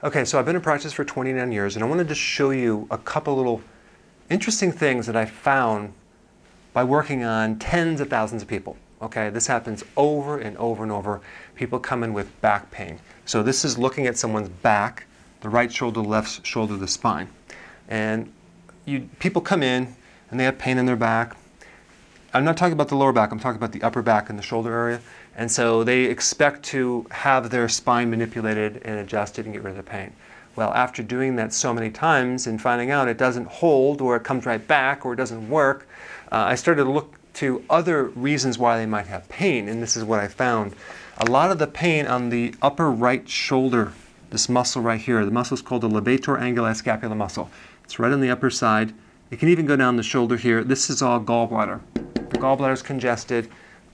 Okay, so I've been in practice for 29 years, and I wanted to show you a couple little interesting things that I found by working on tens of thousands of people. Okay, this happens over and over and over. People come in with back pain. So this is looking at someone's back, the right shoulder, left shoulder, the spine. And people come in and they have pain in their back. I'm not talking about the lower back, I'm talking about the upper back and the shoulder area. And so they expect to have their spine manipulated and adjusted and get rid of the pain. Well, after doing that so many times and finding out it doesn't hold or it comes right back or it doesn't work, I started to look to other reasons why they might have pain, and this is what I found. A lot of the pain on the upper right shoulder, this muscle right here, the muscle is called the levator anguli scapula muscle. It's right on the upper side. It can even go down the shoulder here. This is all gallbladder. The gallbladder is congested,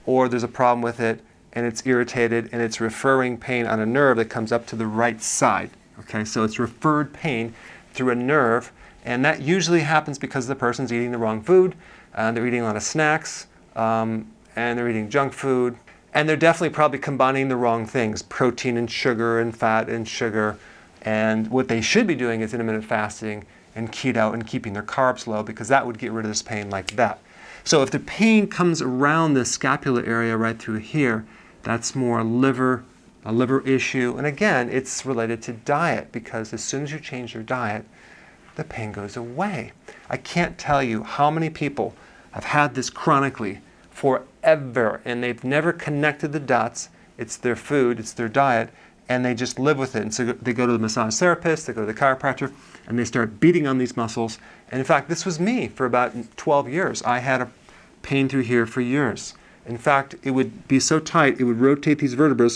or there's a problem with it, and it's irritated, and it's referring pain on a nerve that comes up to the right side. Okay, so it's referred pain through a nerve, and that usually happens because the person's eating the wrong food, they're eating a lot of snacks, and they're eating junk food, and they're definitely probably combining the wrong things, protein and sugar and fat and sugar, and what they should be doing is intermittent fasting and keto and keeping their carbs low, because that would get rid of this pain like that. So if the pain comes around the scapular area right through here, that's more a liver issue. And again, it's related to diet, because as soon as you change your diet, the pain goes away. I can't tell you how many people have had this chronically forever, and they've never connected the dots. It's their food, it's their diet, and they just live with it. And so they go to the massage therapist, they go to the chiropractor, and they start beating on these muscles. And in fact, this was me for about 12 years. I had a pain through here for years. In fact, it would be so tight, it would rotate these vertebrae,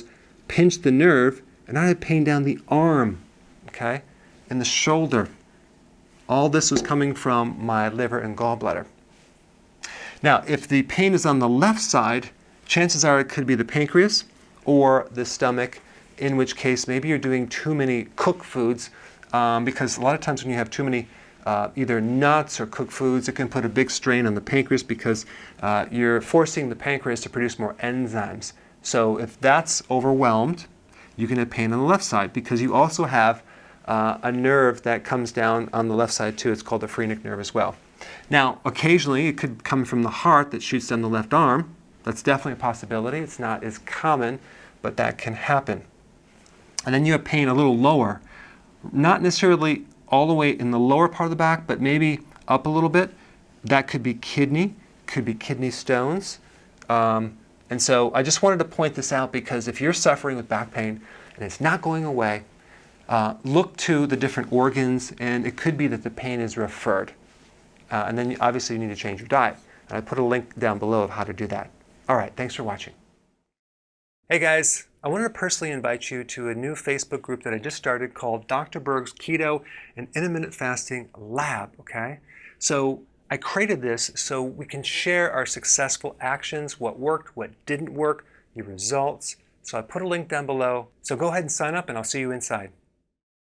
pinch the nerve, and I had pain down the arm, okay, and the shoulder. All this was coming from my liver and gallbladder. Now, if the pain is on the left side, chances are it could be the pancreas or the stomach, in which case maybe you're doing too many cooked foods, because a lot of times when you have too many either nuts or cooked foods, it can put a big strain on the pancreas, because you're forcing the pancreas to produce more enzymes. So if that's overwhelmed, you can have pain on the left side, because you also have a nerve that comes down on the left side too. It's called the phrenic nerve as well. Now, occasionally it could come from the heart that shoots down the left arm. That's definitely a possibility. It's not as common, but that can happen. And then you have pain a little lower, not necessarily all the way in the lower part of the back, but maybe up a little bit. That could be kidney stones. And so I just wanted to point this out, because if you're suffering with back pain and it's not going away, look to the different organs, and it could be that the pain is referred. And then obviously you need to change your diet. And I put a link down below of how to do that. All right, thanks for watching. Hey guys, I wanted to personally invite you to a new Facebook group that I just started called Dr. Berg's Keto and Intermittent Fasting Lab, okay? So I created this so we can share our successful actions, what worked, what didn't work, the results. So I put a link down below. So go ahead and sign up, and I'll see you inside.